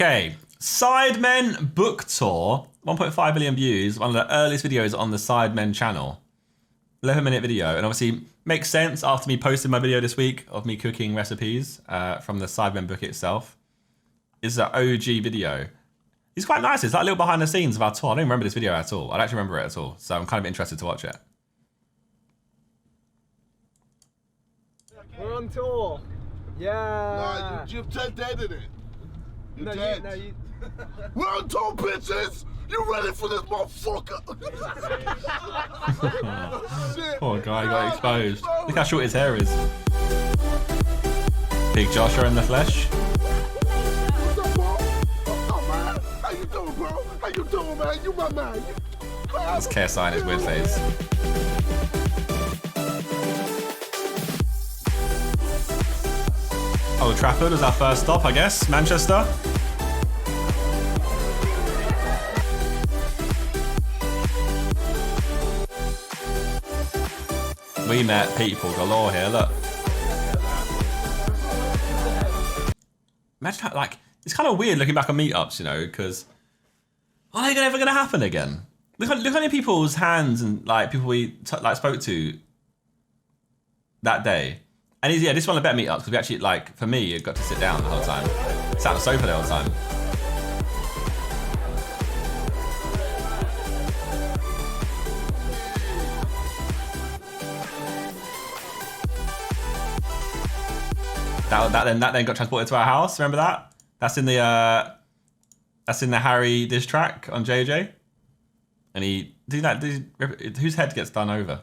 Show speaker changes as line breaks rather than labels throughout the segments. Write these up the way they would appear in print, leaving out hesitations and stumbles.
Okay, Sidemen book tour, 1.5 million views, one of the earliest videos on the Sidemen channel. 11-minute video, and obviously makes sense after me posting my video this week of me cooking recipes from the Sidemen book itself. It's an OG video. It's quite nice. It's like a little behind the scenes of our tour. I don't remember this video at all. I don't actually remember it at all, so I'm kind of interested to watch it.
We're on tour. Yeah.
Nah, you're dead in it. You're dead. We're on tour, bitches. You ready for this motherfucker?
Poor guy got exposed. Look how short his hair is. Big Joshua in the flesh.
Oh man, how you doing, bro? How you doing, man? You my man.
That's KSI in his weird face. Old Trafford was our first stop, I guess. Manchester. We met people galore here, look. Imagine how, like, it's kind of weird looking back on meetups, you know, because are they ever going to happen again? Look how many people's hands and, like, people we spoke to that day. And yeah, this one of the better meetups, because we actually, like, for me, got to sit down the whole time. Sat on the sofa the whole time. That then got transported to our house. Remember that? That's in the Harry diss track on JJ. And he whose head gets done over? I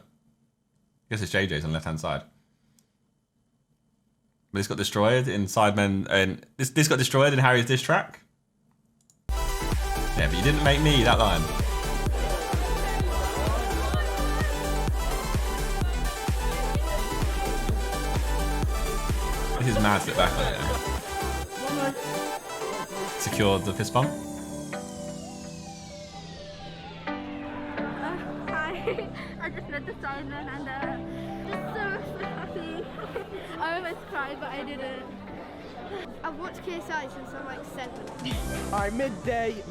guess it's JJ's on the left hand side. But this got destroyed in Sidemen, and this got destroyed in Harry's diss track. Yeah, but you didn't make me that line. This is mad to look back on it. Secured the fist bump.
Hi, I just met the Sidemen and just so happy. I almost cried, but I didn't. I've watched KSI since I'm like 7.
Alright, midday.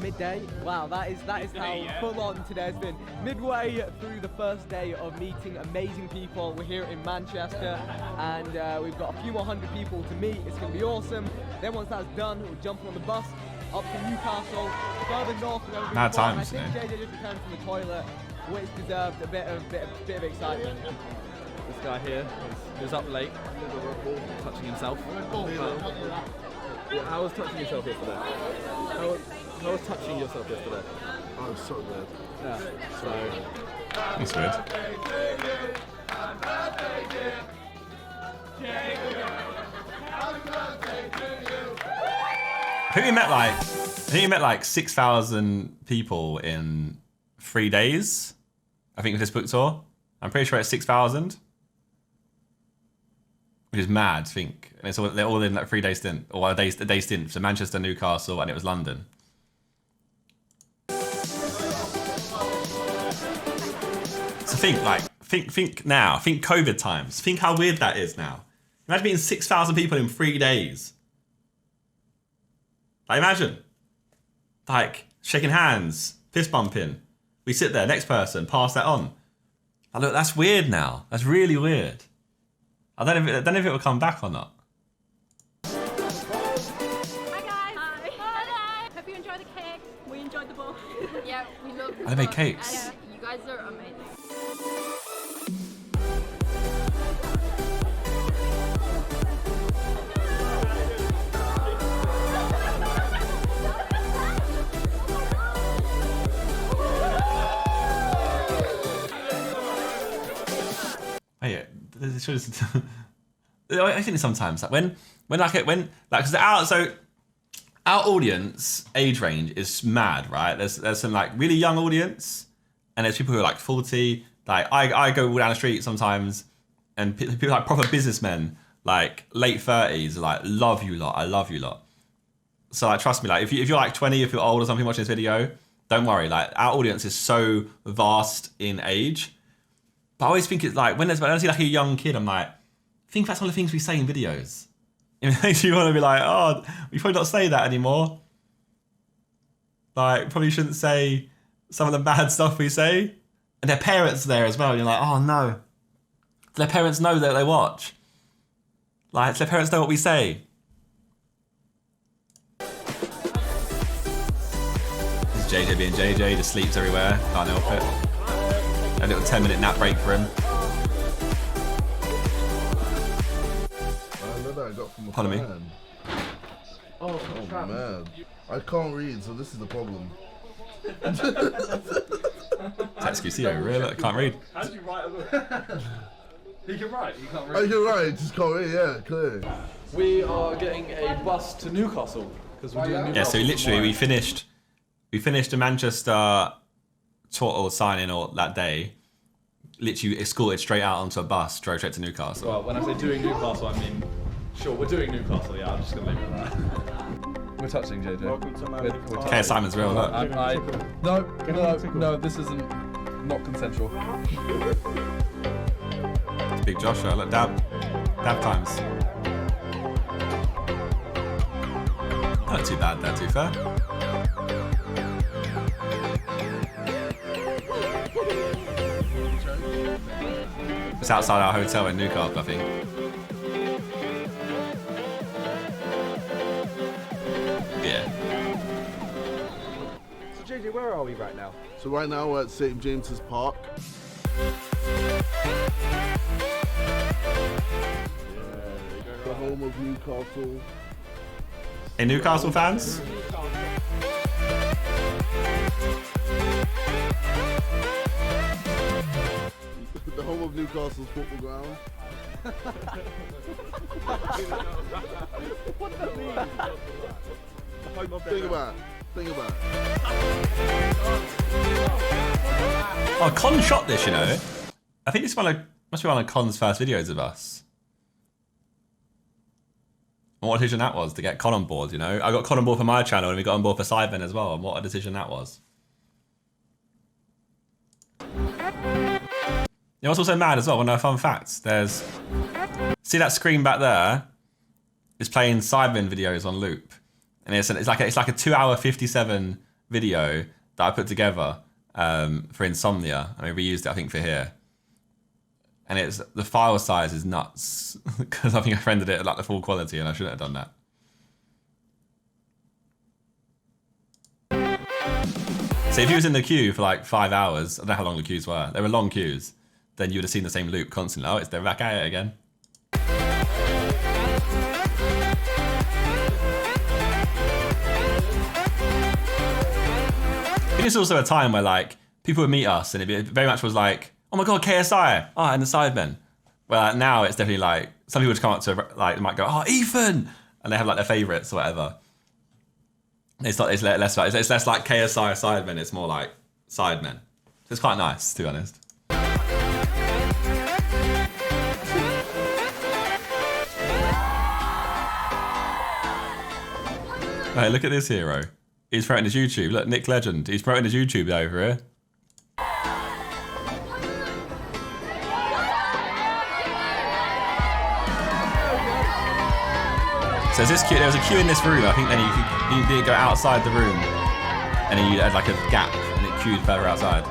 Wow, that is how full on today has been. Midway through the first day of meeting amazing people. We're here in Manchester, and we've got a few more hundred people to meet. It's going to be awesome. Then once that's done, we're jumping on the bus up to Newcastle, further north.
Mad times,
I think JJ just returned from the toilet, which deserved a bit of excitement.
This guy here is up late, touching himself. How was touching yourself yesterday? How was touching yourself yesterday?
Oh, so good.
Yeah. So
That's weird. I think we met like 6,000 people in 3 days. I think with this book tour. I'm pretty sure it's 6,000. Which is mad, I think. And they're all in like 3 day stint, or a day stint. So Manchester, Newcastle, and it was London. So think now. Think COVID times. Think how weird that is now. Imagine meeting 6,000 people in 3 days. Like imagine. Like shaking hands, fist bumping. We sit there, next person, pass that on. Oh, look, that's weird now. That's really weird. I don't know if it will come back or not.
Hi guys. Hi. Hope you enjoyed the cake. We enjoyed the book. Yeah, we loved it.
Oh, they made cakes.
Yeah, you guys are amazing.
Oh yeah, I think sometimes like when because our audience age range is mad, right? There's some like really young audience, and there's people who are like 40. Like I go down the street sometimes, and people like proper businessmen, like late 30s, are like love you lot, I love you lot. So like trust me, like if you're like 20, if you're old or something watching this video, don't worry. Like our audience is so vast in age. But I always think it's like, when I see like a young kid, I'm like, think that's one of the things we say in videos. It makes you want to be like, oh, we probably not say that anymore. Like, probably shouldn't say some of the bad stuff we say. And their parents are there as well. And you're like, oh no. Their parents know that they watch. Like, their parents know what we say. This is JJ being JJ, just sleeps everywhere. Can't help it. A little 10-minute nap break for him.
I know that I got from a
Pardon me?
fan. Oh man. I can't read, so this is the problem.
XQCO, really? I can't read.
How did you write a book? He can write, he can't read.
Oh, you're right, just can't read, yeah, clear.
We are getting a bus to Newcastle because we're doing Newcastle.
Yeah, so literally we finished the Manchester tour or signing or that day. Literally escorted straight out onto a bus, drove straight to Newcastle.
Well, when I say doing Newcastle, I mean, sure, we're doing Newcastle, yeah, I'm just going to leave it at that. We're touching, JJ. Welcome to America.
Okay, Simon's real, look.
No, this isn't not consensual.
Big Joshua, look, dab times. Not too bad there, too fair. It's outside our hotel in Newcastle, I think. Yeah.
So JJ, where are we right now?
So right now we're at St. James's Park. The home of Newcastle.
Hey, Newcastle fans?
The home of Newcastle's football ground. Think about it.
Oh, Con shot this, you know. I think this must be one of Con's first videos of us. And what a decision that was to get Con on board, you know. I got Con on board for my channel and we got on board for Sidemen as well, and what a decision that was. You know what's also mad as well, one of the fun facts, see that screen back there? It's playing Sidemen videos on loop. And it's like a 2-hour 57 video that I put together for Insomnia. I mean, we used it, I think, for here. And the file size is nuts because I think I rendered it at like the full quality and I shouldn't have done that. So if you was in the queue for like 5 hours, I don't know how long the queues were. They were long queues. Then you would have seen the same loop constantly. Oh, they're back at it again. It is also a time where like people would meet us and it very much was like, oh my god, KSI, and the Sidemen. Well, now it's definitely like some people just come up to like they might go, oh Ethan, and they have like their favourites or whatever. It's less like KSI Sidemen. It's more like Sidemen. So it's quite nice, to be honest. Hey, look at this hero. He's promoting his YouTube. Look, Nick Legend. He's promoting his YouTube over here. So there's this queue. There was a queue in this room. I think then you did go outside the room, and then you had like a gap, and it queued further outside.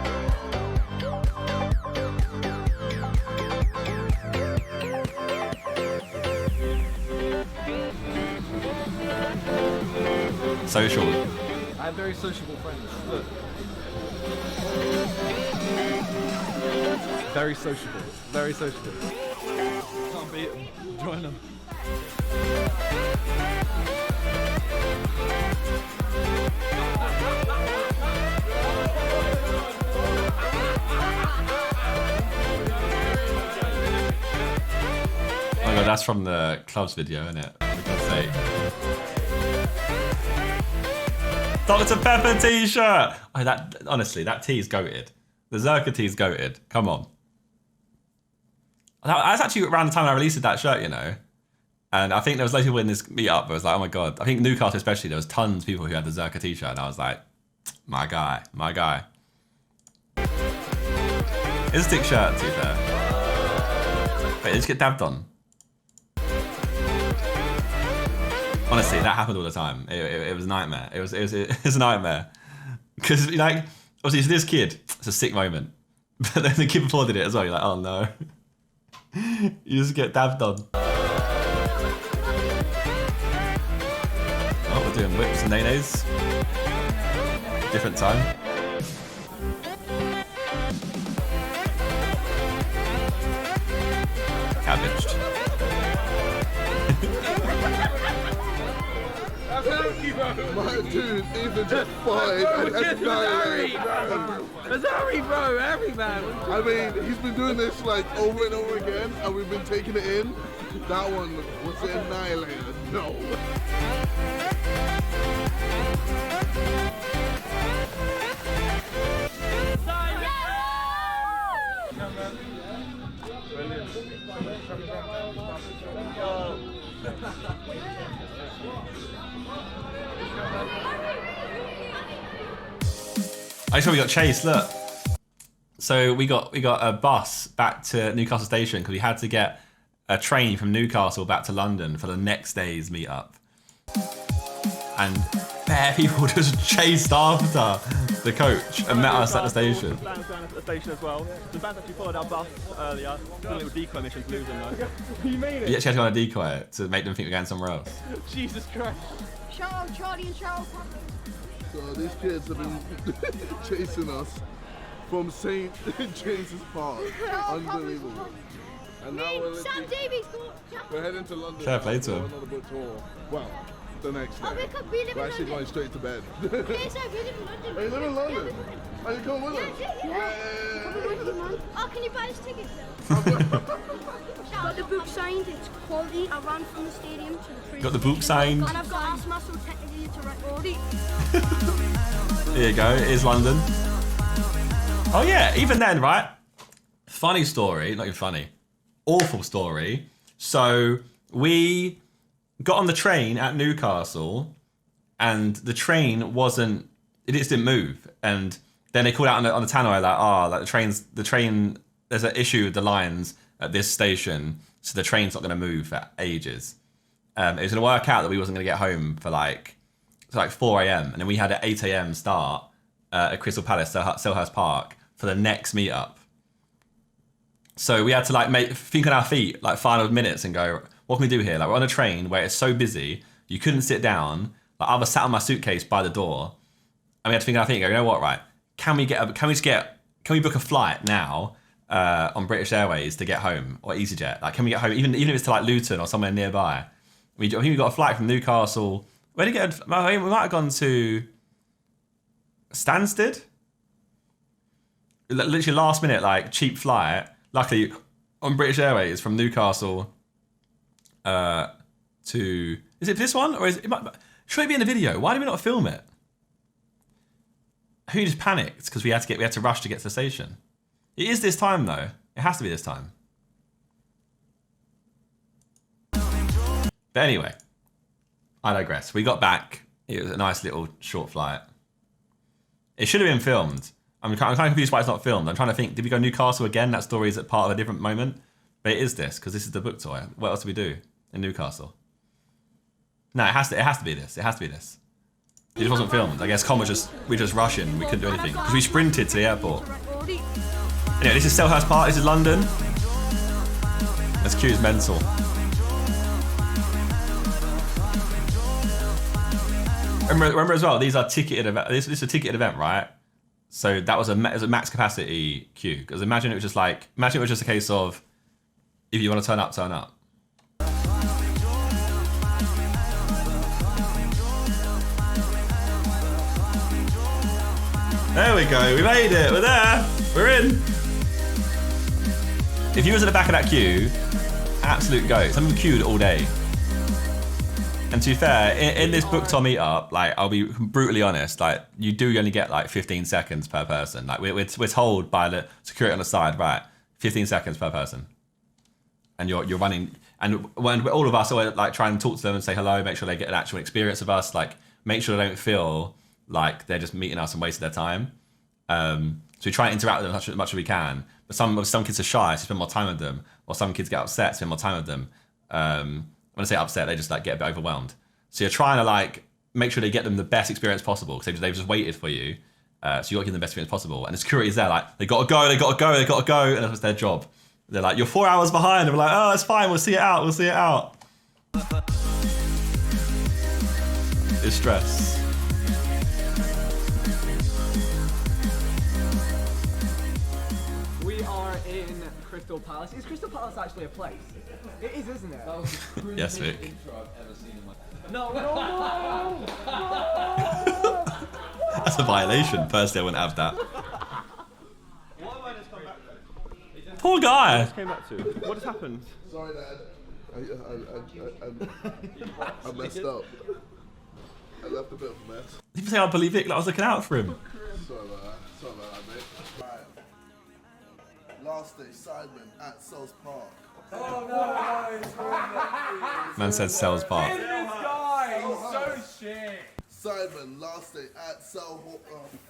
Social.
I have very sociable friends. Look. Very sociable. Very sociable. Can't beat them. Join them.
Oh my god, that's from the clubs video, isn't it? For God's sake. Dr. Pepper t-shirt! Oh, honestly, that tee is goated. The Zerka tee is goated. Come on. That's actually around the time I released that shirt, you know. And I think there was loads of people in this meetup that was like, oh my god. I think Newcastle especially, there was tons of people who had the Zerka t-shirt, and I was like, my guy. It's a stick shirt, to be fair. Wait, just get dabbed on. Honestly, that happened all the time. It was a nightmare. It was a nightmare. Because like, obviously, it's this kid. It's a sick moment. But then the kid applauded it as well. You're like, oh no. You just get dabbed on. Oh, we're doing whips and nays. Different time. Cabbaged.
My dude, even just fine.
That's Harry, bro, Harry, man.
I mean, he's been doing this like over and over again, and we've been taking it in. That one was annihilated. No.
I saw we got chased, look. So we got a bus back to Newcastle station because we had to get a train from Newcastle back to London for the next day's meetup. And bare people just chased after the coach and met us at the station.
At the station as well. The band actually followed our bus earlier. It was decoy mission to lose them though.
You made it.
We actually had to go on a decoy to make them think we're going somewhere else.
Jesus Christ.
Shout out Charlie and shout out Patrick.
So these kids have been chasing us from St. James's Park. Unbelievable. And now
Sam Davies,
we're heading to London.
Fair play to him.
Another book tour. Well, the next day.
Oh, we live
We're
in
actually
London.
going straight to bed.
Yes, sir, we live in London.
Oh, you live in London?
Yeah,
Are you coming with us?
yeah. Come with you, man. Oh, can you buy us tickets though? Got the book signed, it's quality. I ran from the stadium to the train.
Got the book signed.
And I've got asthma, so technically it's a record.
Here you go, it is London. Oh yeah, even then, right? Funny story, not even funny. Awful story. So we got on the train at Newcastle and the train it just didn't move. And then they called out on the tannoy like, the train, there's an issue with the lines at this station, so the train's not gonna move for ages. It was gonna work out that we wasn't gonna get home for like 4 a.m. and then we had an 8 a.m. start at Crystal Palace, Selhurst Park, for the next meetup. So we had to like think on our feet like final minutes and go, what can we do here? Like we're on a train where it's so busy, you couldn't sit down. Like I was sat on my suitcase by the door, and we had to think on our feet and go, you know what, right? Can we book a flight now on British Airways to get home, or EasyJet? Like can we get home even if it's to like Luton or somewhere nearby? I think we got a flight from Newcastle. Where did we get? We might have gone to Stansted. Literally last minute, like cheap flight. Luckily, on British Airways from Newcastle to... Is it this one? Or should it be in the video? Why did we not film it? Who just panicked because we had to rush to get to the station. It is this time though. It has to be this time. But anyway, I digress. We got back. It was a nice little short flight. It should have been filmed. I'm kind of confused why it's not filmed. I'm trying to think, did we go Newcastle again? That story is at part of a different moment. But it is this, because this is the book tour. What else do we do in Newcastle? No, it has to be this. It has to be this. It just wasn't filmed. I guess we're just rushing. We couldn't do anything. Because we sprinted to the airport. Anyway, this is Selhurst Park. This is London. This queue is mental. Remember as well, these are ticketed events. This is a ticketed event, right? So that was a max capacity queue. Because imagine it was just a case of, if you want to turn up, turn up. There we go, we made it, we're there, we're in. If you was at the back of that queue, absolute goat. Some of them queued all day. And to be fair, in this book tour meetup, like I'll be brutally honest, like you do only get like 15 seconds per person. Like we're told by the security on the side, right, 15 seconds per person. And you're running, and when all of us are like trying to talk to them and say hello, make sure they get an actual experience of us, like make sure they don't feel like they're just meeting us and wasting their time. So we try and interact with them as much as we can. But some kids are shy, so spend more time with them, or some kids get upset, spend more time with them. When I say upset, they just like get a bit overwhelmed. So you're trying to like make sure they get them the best experience possible because they've just waited for you. So you got to give them the best experience possible. And the security's there, like, they got to go, and that's their job. They're like, you're 4 hours behind. And we're like, oh, it's fine, we'll see it out. It's stress.
We are in Crystal Palace. Is Crystal Palace actually a place? It is, isn't it? That was the
Yes, Vic.
intro I've ever seen in my
No.
That's a violation. Personally, I wouldn't have that.
What have I just come back to?
Poor guy.
Came back to? What has happened?
Sorry, Dad. I messed up. I left a bit of a mess.
People say I believe Vic, like I was looking out for him.
Sorry about that, mate. Right. Last day, Sidemen at Sells Park.
Man said Sells Park.
Sidemen, last day at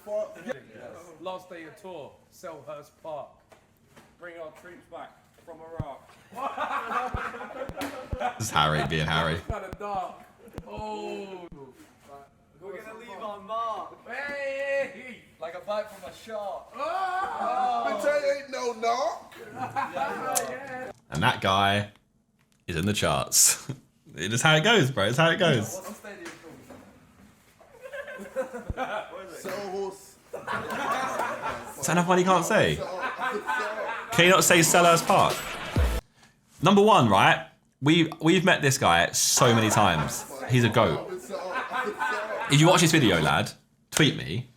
Park.
Last day of tour, Selhurst Park. Bring our troops back from Iraq.
This is Harry being Harry.
Kind of dark. Oh.
We're gonna leave on mark.
Hey! Like a bite from a shark.
But that ain't no knock.
And that guy is in the charts. It is how it goes, bro. It's how it goes.
What's the stadium called?
Selhurst.
Is that enough money you can't say? Can you not say Selhurst Park? Number one, right? We've met this guy so many times. He's a goat. If you watch this video, lad, tweet me.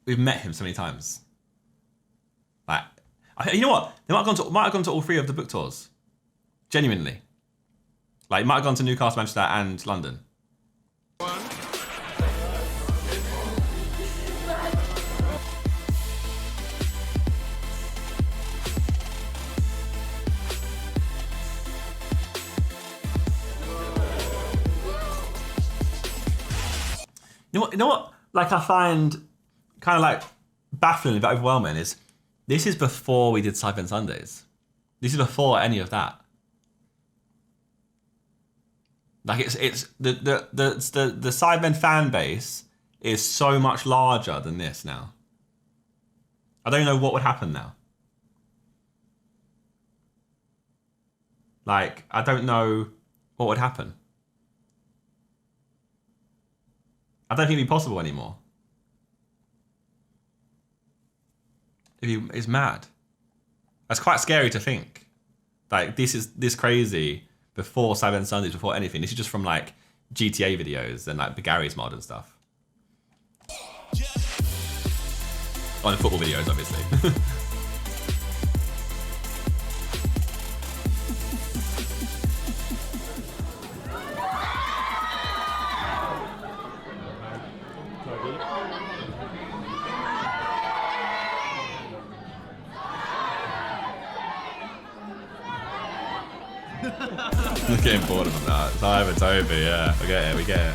We've met him so many times. Like, you know what? They might have gone to all 3 of the book tours. Genuinely. Like, might have gone to Newcastle, Manchester, and London. You know what? Like, I find kind of like baffling, but overwhelming is this is before we did Sidemen Sundays. This is before any of that. Like, it's the Sidemen fan base is so much larger than this now. I don't know what would happen now. Like, I don't know what would happen. I don't think it'd be possible anymore. It's mad. That's quite scary to think. Like, this is this crazy before Sidemen Sundays, before anything. This is just from like GTA videos and like Gary's mod and stuff. On football videos, obviously. I'm getting bored of that. It's over, yeah. We get it.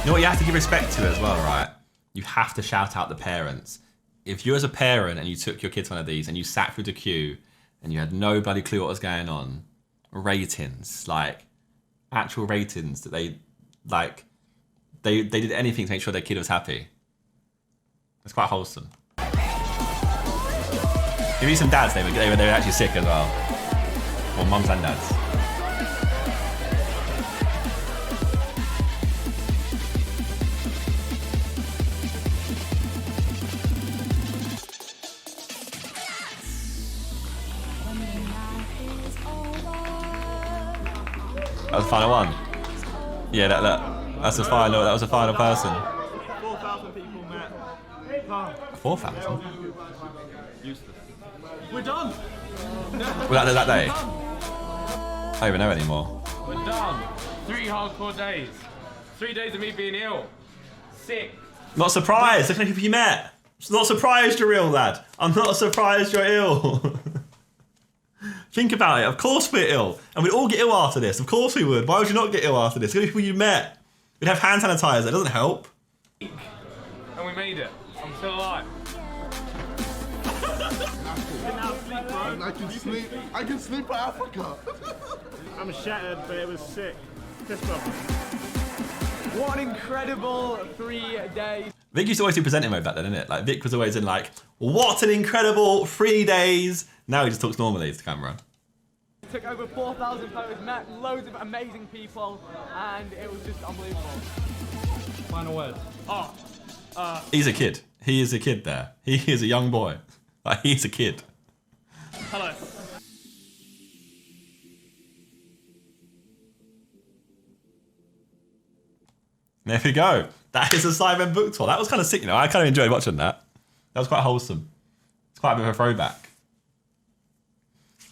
You know what you have to give respect to as well, right? You have to shout out the parents. If you as a parent and you took your kids to one of these and you sat through the queue and you had no bloody clue what was going on, ratings, like actual ratings that they did anything to make sure their kid was happy. It's quite wholesome. Give me some dads, they were actually sick as well. Well, mums and dads. That was the final one. Yeah, that's the final. That was the final person.
4,000 people met.
4,000?
Useless. We're done.
Was that day? I don't even know anymore.
We're done. 3 hardcore days. 3 days of me being ill. Sick.
Not surprised. Look how many people you met. Not surprised you're ill, lad. I'm not surprised you're ill. Think about it. Of course we're ill. And we'd all get ill after this. Of course we would. Why would you not get ill after this? Look at the people you met. We'd have hand sanitizer. It doesn't help.
And we made it. I'm still alive.
and I can sleep. I can sleep for Africa.
I'm shattered, but it was sick. Pissed off.
What an incredible 3 days.
Vic used to always do presenting mode back then, innit? Like Vic was always in like, what an incredible 3 days. Now he just talks normally to the camera.
Took over 4,000 photos, met loads of amazing people, and it was just unbelievable.
Final word.
He's a kid. He is a kid there. He is a young boy. Like, he's a kid.
Hello.
There we go. That is a Sidemen book tour. That was kind of sick, you know. I kind of enjoyed watching that. That was quite wholesome. It's quite a bit of a throwback.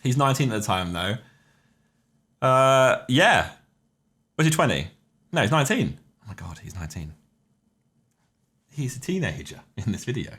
He's 19 at the time, though. Yeah. Was he 20? No, he's 19. Oh my God, he's 19. He's a teenager in this video.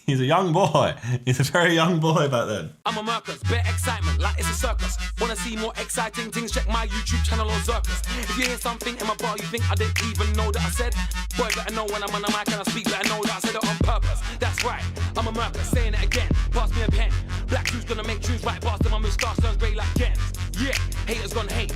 He's a young boy. He's a very young boy back then.
I'm a Mercus, bare excitement, like it's a circus. Wanna see more exciting things? Check my YouTube channel on Circus. If you hear something in my bar you think I didn't even know that I said, boy, better know when I'm on the mic and I speak, better know that I said it on purpose. That's right, I'm a Mercus, saying it again. Pass me a pen. Black shoes gonna make tunes right past them. My moustache turns grey like Ken. Yeah, haters gonna hate.